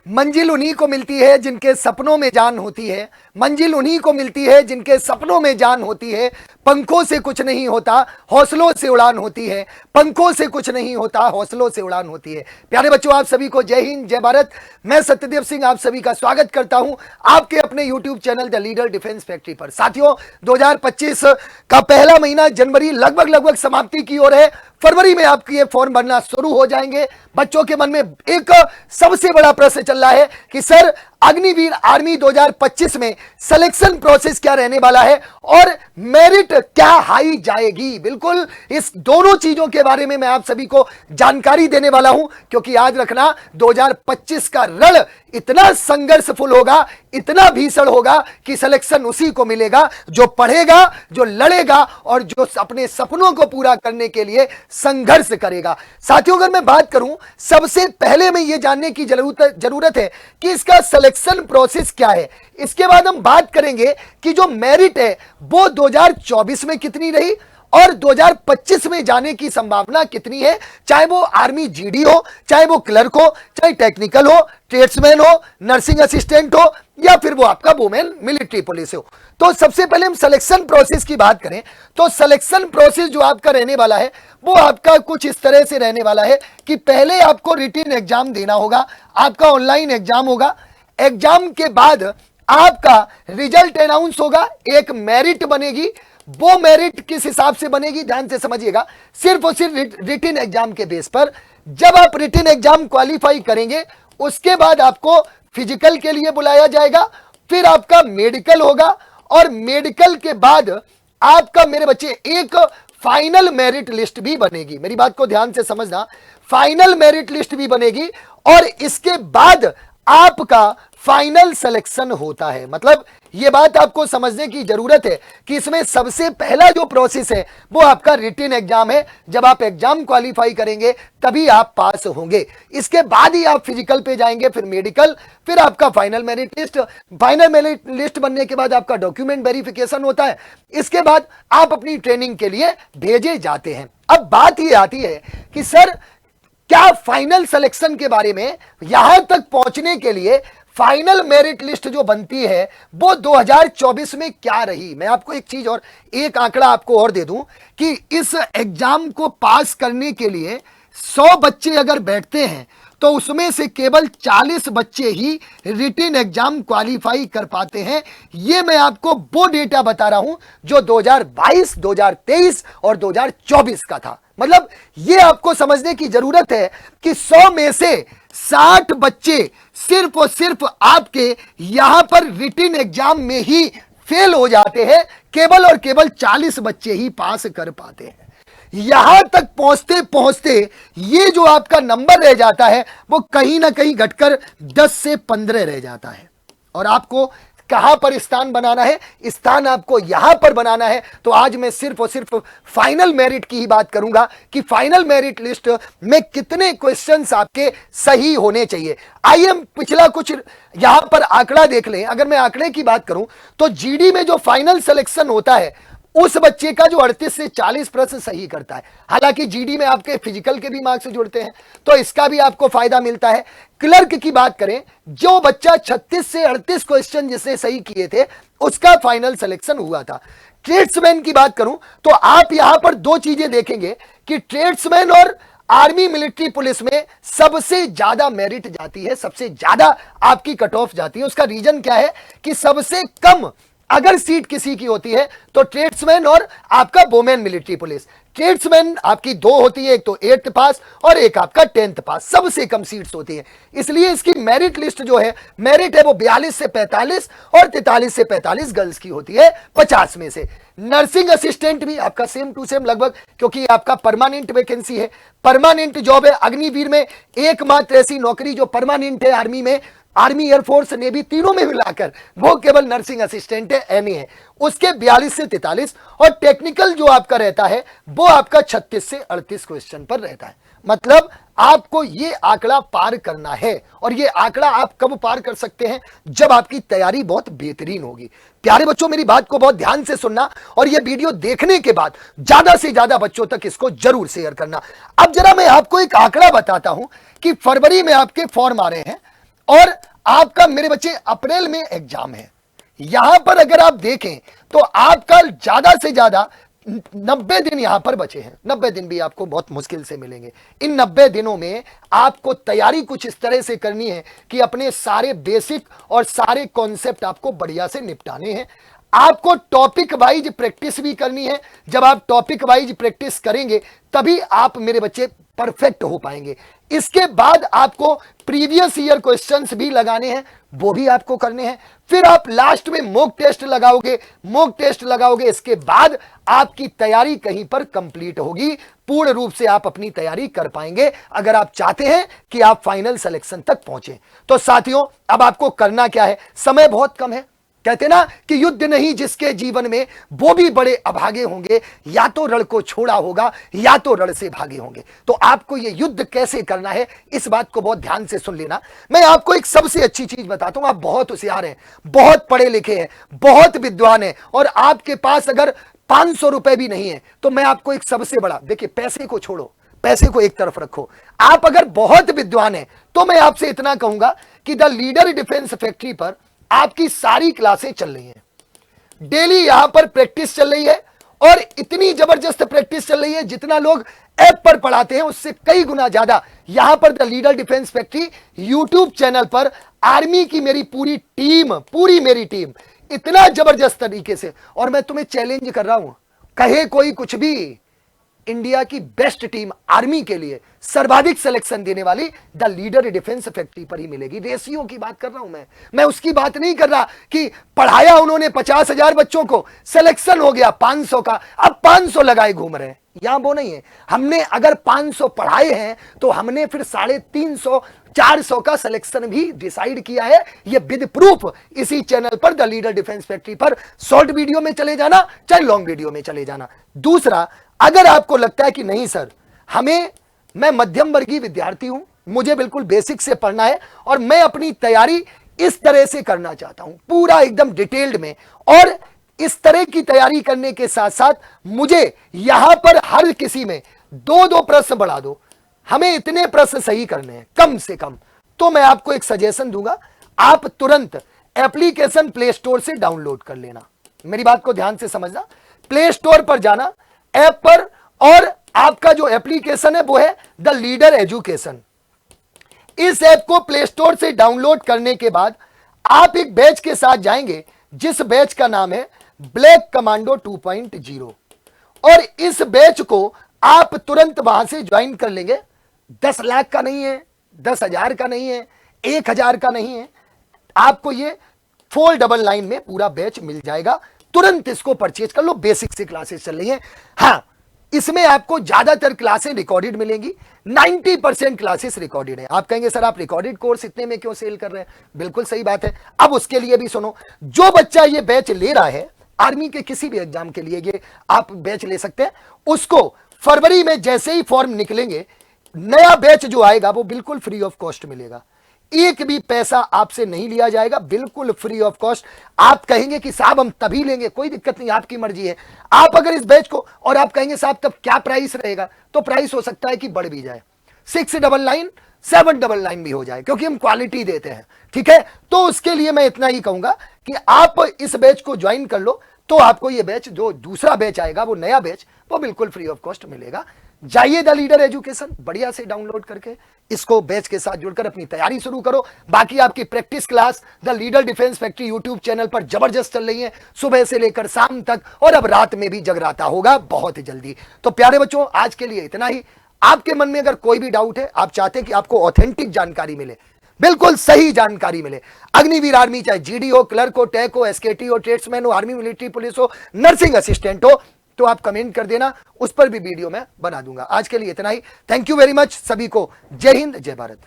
मंजिल उन्हीं को मिलती है जिनके सपनों में जान होती है। मंजिल उन्हीं को मिलती है जिनके सपनों में जान होती है। पंखों से कुछ नहीं होता, हौसलों से उड़ान होती है। पंखों से कुछ नहीं होता, हौसलों से उड़ान होती है। प्यारे बच्चों, आप सभी को जय हिंद, जय भारत। मैं सत्यदेव सिंह आप सभी का स्वागत करता हूं आपके अपने YouTube channel the leader defence factory पर। साथियों, 2025 का पहला महीना जनवरी लगभग समाप्ति की ओर है। फरवरी में आपके ये फॉर्म भरना शुरू हो जाएंगे। बच्चों के मन में एक सबसे बड़ा प्रश्न चल रहा है कि सर, अग्निवीर आर्मी 2025 में सिलेक्शन प्रोसेस क्या रहने वाला है और मेरिट क्या हाई जाएगी। बिल्कुल इस दोनों चीजों के बारे में मैं आप सभी को जानकारी देने वाला हूं, क्योंकि आज रखना 2025 का रण इतना संघर्षफुल होगा, इतना भीषण होगा कि सिलेक्शन उसी को मिलेगा जो पढ़ेगा, जो लड़ेगा और जो अपने सपनों को पूरा करने के लिए संघर्ष करेगा। साथियों, अगर मैं बात करूं, सबसे पहले मैं ये जानने की जरूरत है कि इसका सिलेक्शन प्रोसेस क्या है। इसके बाद हम बात करेंगे कि जो मेरिट है वो 2024 में कितनी रही और 2025 में जाने की संभावना कितनी है, चाहे वो आर्मी जीडी हो, चाहे वो क्लर्क हो, चाहे टेक्निकल हो, ट्रेड्समैन हो, नर्सिंग असिस्टेंट हो या फिर वो आपका वुमेन मिलिट्री पुलिस हो। तो सबसे पहले हम सिलेक्शन प्रोसेस की बात करें तो सिलेक्शन प्रोसेस जो आपका रहने वाला है वो आपका कुछ इस तरह से रहने वाला है कि पहले आपको रिटन एग्जाम देना होगा, आपका ऑनलाइन एग्जाम होगा। एग्जाम के बाद आपका रिजल्ट अनाउंस होगा, एक मेरिट बनेगी। वो मेरिट किस हिसाब से बनेगी, ध्यान से समझिएगा। सिर्फ और सिर्फ रिटन एग्जाम के बेस पर जब आप रिटन एग्जाम क्वालिफाई करेंगे उसके बाद आपको फिजिकल के लिए बुलाया जाएगा, फिर आपका मेडिकल होगा और मेडिकल के बाद आपका, मेरे बच्चे, एक फाइनल मेरिट लिस्ट भी बनेगी। मेरी बात को ध्यान से समझना, फाइनल मेरिट लिस्ट भी बनेगी और इसके बाद आपका फाइनल सिलेक्शन होता है। मतलब यह बात आपको समझने की जरूरत है कि इसमें सबसे पहला जो प्रोसेस है वो आपका रिटन एग्जाम है। जब आप एग्जाम क्वालिफाई करेंगे तभी आप पास होंगे। इसके बाद ही आप फिजिकल पे जाएंगे, फिर मेडिकल, फिर आपका final merit list. Final merit list बनने के बाद आपका डॉक्यूमेंट वेरिफिकेशन होता है। इसके बाद आप अपनी ट्रेनिंग के लिए भेजे जाते हैं। अब बात यह आती है कि सर, क्या फाइनल सिलेक्शन के बारे में, यहां तक पहुंचने के लिए फाइनल मेरिट लिस्ट जो बनती है वो 2024 में क्या रही। मैं आपको एक चीज और, एक आंकड़ा आपको और दे दूं कि इस एग्जाम को पास करने के लिए 100 बच्चे अगर बैठते हैं तो उसमें से केवल 40 बच्चे ही रिटन एग्जाम क्वालिफाई कर पाते हैं। ये मैं आपको वो डेटा बता रहा हूं जो 2022, 2023 और 2024 का था। मतलब ये आपको समझने की जरूरत है कि 100 में से 60 बच्चे सिर्फ और सिर्फ आपके यहां पर रिटन एग्जाम में ही फेल हो जाते हैं, केवल और केवल 40 बच्चे ही पास कर पाते हैं। यहां तक पहुंचते पहुंचते ये जो आपका नंबर रह जाता है वो कहीं ना कहीं घटकर 10 से 15 रह जाता है। और आपको कहां पर स्थान बनाना है, स्थान आपको यहां पर बनाना है। तो आज मैं सिर्फ और सिर्फ फाइनल मेरिट की ही बात करूंगा कि फाइनल मेरिट लिस्ट में कितने क्वेश्चंस आपके सही होने चाहिए। आइए हम पिछला कुछ यहां पर आंकड़ा देख लें। अगर मैं आंकड़े की बात करूं तो जीडी में जो फाइनल सिलेक्शन होता है उस बच्चे का जो 38 से 40 प्रश्न सही करता है। हालांकि जीडी में आपके फिजिकल के भी मार्क्स जुड़ते हैं तो इसका भी आपको फायदा मिलता है। क्लर्क की बात करें, जो बच्चा 36 से 38 क्वेश्चन जिसने सही किए थे उसका फाइनल सिलेक्शन हुआ था। ट्रेड्समैन की बात करूं तो आप यहां पर दो चीजें देखेंगे कि ट्रेड्समैन और आर्मी मिलिट्री पुलिस में सबसे ज्यादा मेरिट जाती है, सबसे ज्यादा आपकी कट ऑफ जाती है। उसका रीजन क्या है कि सबसे कम अगर सीट किसी की होती है तो ट्रेड्समैन और आपका वुमेन मिलिट्री पुलिस। ट्रेड्समैन आपकी 2 होती है, एक तो 8th पास और एक आपका 10th पास, सबसे कम सीट्स होती है। इसलिए इसकी मेरिट लिस्ट जो है, मेरिट है वो 42 से 45 और 43 से 45 गर्ल्स की होती है 50 में से। नर्सिंग असिस्टेंट भी आपका सेम टू सेम लगभग, क्योंकि आपका परमानेंट वैकेंसी है, परमानेंट जॉब है। अग्निवीर में एकमात्र ऐसी नौकरी जो परमानेंट है आर्मी में, आर्मी, एयरफोर्स, नेवी तीनों में मिलाकर वो केवल नर्सिंग असिस्टेंट है, एनए है। उसके 42 से 43 और टेक्निकल जो आपका रहता है वो आपका 36 से 38 क्वेश्चन पर रहता है। मतलब आपको ये आंकड़ा पार करना है और ये आंकड़ा आप कब पार कर सकते हैं, जब आपकी तैयारी बहुत बेहतरीन होगी। प्यारे बच्चों, मेरी बात को बहुत ध्यान से सुनना और ये वीडियो देखने के बाद ज्यादा से ज्यादा बच्चों तक इसको जरूर शेयर करना। अब जरा मैं आपको एक आंकड़ा बताता हूं कि फरवरी में आपके फॉर्म आ रहे हैं और आपका मेरे बच्चे अप्रैल में एग्जाम है। यहां पर अगर आप देखें तो आपका ज्यादा से ज्यादा 90 दिन यहां पर बचे हैं। 90 दिन भी आपको बहुत मुश्किल से मिलेंगे। इन 90 दिनों में आपको तैयारी कुछ इस तरह से करनी है कि अपने सारे बेसिक और सारे कॉन्सेप्ट आपको बढ़िया से निपटाने हैं। आपको टॉपिक वाइज प्रैक्टिस भी करनी है। जब आप टॉपिक वाइज प्रैक्टिस करेंगे तभी आप मेरे बच्चे परफेक्ट हो पाएंगे। इसके बाद आपको प्रीवियस ईयर क्वेश्चंस भी लगाने हैं, वो भी आपको करने हैं। फिर आप लास्ट में मॉक टेस्ट लगाओगे। मॉक टेस्ट लगाओगे, इसके बाद आपकी तैयारी कहीं पर कंप्लीट होगी। पूर्ण रूप से आप अपनी तैयारी कर पाएंगे अगर आप चाहते हैं कि आप फाइनल सिलेक्शन तक पहुंचे। तो साथियों, अब आपको करना क्या है, समय बहुत कम है। कहते ना कि युद्ध नहीं जिसके जीवन में वो भी बड़े अभागे होंगे, या तो रण को छोड़ा होगा या तो रण से भागे होंगे। तो आपको ये युद्ध कैसे करना है, इस बात को बहुत ध्यान से सुन लेना। मैं आपको एक सबसे अच्छी चीज बताता हूं। आप बहुत होशियार हैं, बहुत पढ़े लिखे हैं, बहुत विद्वान हैं, और आपके पास अगर 500 रुपए भी नहीं है तो मैं आपको एक सबसे बड़ा, देखिए पैसे को छोड़ो, पैसे को एक तरफ रखो, आप अगर बहुत विद्वान हैं तो मैं आपसे इतना कहूंगा कि द लीडर डिफेंस फैक्ट्री पर आपकी सारी क्लासें चल रही हैं। डेली यहां पर प्रैक्टिस चल रही है, और इतनी जबरदस्त प्रैक्टिस चल रही है जितना लोग ऐप पर पढ़ाते हैं उससे कई गुना ज्यादा यहां पर the leader defence factory YouTube channel पर आर्मी की मेरी पूरी मेरी टीम इतना जबरदस्त तरीके से, और मैं तुम्हें चैलेंज कर रहा हूं, कहे कोई कुछ भी, इंडिया की बेस्ट टीम आर्मी के लिए सर्वाधिक सिलेक्शन देने वाली द लीडर डिफेंस फैक्ट्री पर ही मिलेगी। रेशियो की बात कर रहा हूं मैं उसकी बात नहीं कर रहा कि पढ़ाया उन्होंने 50,000 बच्चों को, सिलेक्शन हो गया 500 का, अब 500 लगाए घूम रहे हैं, यहां वो नहीं है। हमने अगर 500 पढ़ाए हैं तो हमने फिर 350 400 का सिलेक्शन भी डिसाइड किया है। ये विद प्रूफ इसी चैनल पर द लीडर डिफेंस फैक्ट्री पर शॉर्ट वीडियो में चले जाना, चाहे लॉन्ग वीडियो में चले जाना। दूसरा, अगर आपको लगता है कि नहीं सर, मैं मध्यम वर्गीय विद्यार्थी हूं, मुझे बिल्कुल बेसिक से पढ़ना है और मैं अपनी तैयारी इस तरह से करना चाहता हूं, पूरा एकदम डिटेल्ड में, और इस तरह की तैयारी करने के साथ साथ मुझे यहां पर हर किसी में 2-2 प्रश्न बढ़ा दो, हमें इतने प्रश्न सही करने हैं कम से कम, तो मैं आपको एक सजेशन दूंगा, आप तुरंत एप्लीकेशन प्ले स्टोर से डाउनलोड कर लेना। मेरी बात को ध्यान से समझना, प्ले स्टोर पर जाना, ऐप पर, और आपका जो एप्लीकेशन है वो है द लीडर एजुकेशन। इस ऐप को प्ले स्टोर से डाउनलोड करने के बाद आप एक बैच के साथ जाएंगे जिस बैच का नाम है ब्लैक कमांडो 2.0, और इस बैच को आप तुरंत वहां से ज्वाइन कर लेंगे। 10 लाख का नहीं है, 10,000 का नहीं है, 1,000 का नहीं है, आपको ये 499 में पूरा बैच मिल जाएगा। तुरंत इसको परचेज कर लो। बेसिक से क्लासेस चल रही हैं। हाँ, इसमें आपको ज्यादातर क्लासें रिकॉर्डेड मिलेंगी, 90% क्लासेस रिकॉर्डेड है। आप कहेंगे सर आप रिकॉर्डेड कोर्स इतने में क्यों सेल कर रहे हैं? बिल्कुल सही बात है। अब उसके लिए भी सुनो, जो बच्चा ये बैच ले रहा है आर्मी के किसी भी एग्जाम के लिए, ये आप बैच ले सकते हैं, उसको फरवरी में जैसे ही फॉर्म निकलेंगे, नया बैच जो आएगा वो बिल्कुल फ्री ऑफ कॉस्ट मिलेगा। एक भी पैसा आपसे नहीं लिया जाएगा, बिल्कुल फ्री ऑफ कॉस्ट। आप कहेंगे कि साहब हम तभी लेंगे, कोई दिक्कत नहीं, आपकी मर्जी है। आप अगर इस बैच को, और आप कहेंगे साहब तब क्या प्राइस रहेगा, तो प्राइस हो सकता है कि बढ़ भी जाए, 699 799 भी हो जाए, क्योंकि हम क्वालिटी देते हैं। ठीक है, तो उसके लिए मैं इतना ही कहूंगा कि आप इस बैच को ज्वाइन कर लो, तो आपको ये बैच, जो दूसरा बैच आएगा, वो नया बैच, वो बिल्कुल फ्री ऑफ कॉस्ट मिलेगा। जाइए द लीडर एजुकेशन, बढ़िया से डाउनलोड करके इसको बैच के साथ जुड़कर अपनी तैयारी शुरू करो। बाकी आपकी practice class the leader defence factory YouTube channel पर जबरदस्त चल रही है, सुबह से लेकर शाम तक, और अब रात में भी जगराता होगा बहुत जल्दी। तो प्यारे बच्चों, आज के लिए इतना ही। आपके मन में अगर कोई भी डाउट है, आप चाहते हैं कि आपको ऑथेंटिक जानकारी मिले, बिल्कुल सही जानकारी मिले, अग्निवीर आर्मी, चाहे जीडी हो, क्लर्क हो, टेक हो, एसकेटी हो, ट्रेड्समैन हो, आर्मी मिलिट्री पुलिस हो, नर्सिंग असिस्टेंट हो, तो आप कमेंट कर देना, उस पर भी वीडियो मैं बना दूंगा। आज के लिए इतना ही। थैंक यू वेरी मच सभी को। जय हिंद, जय भारत।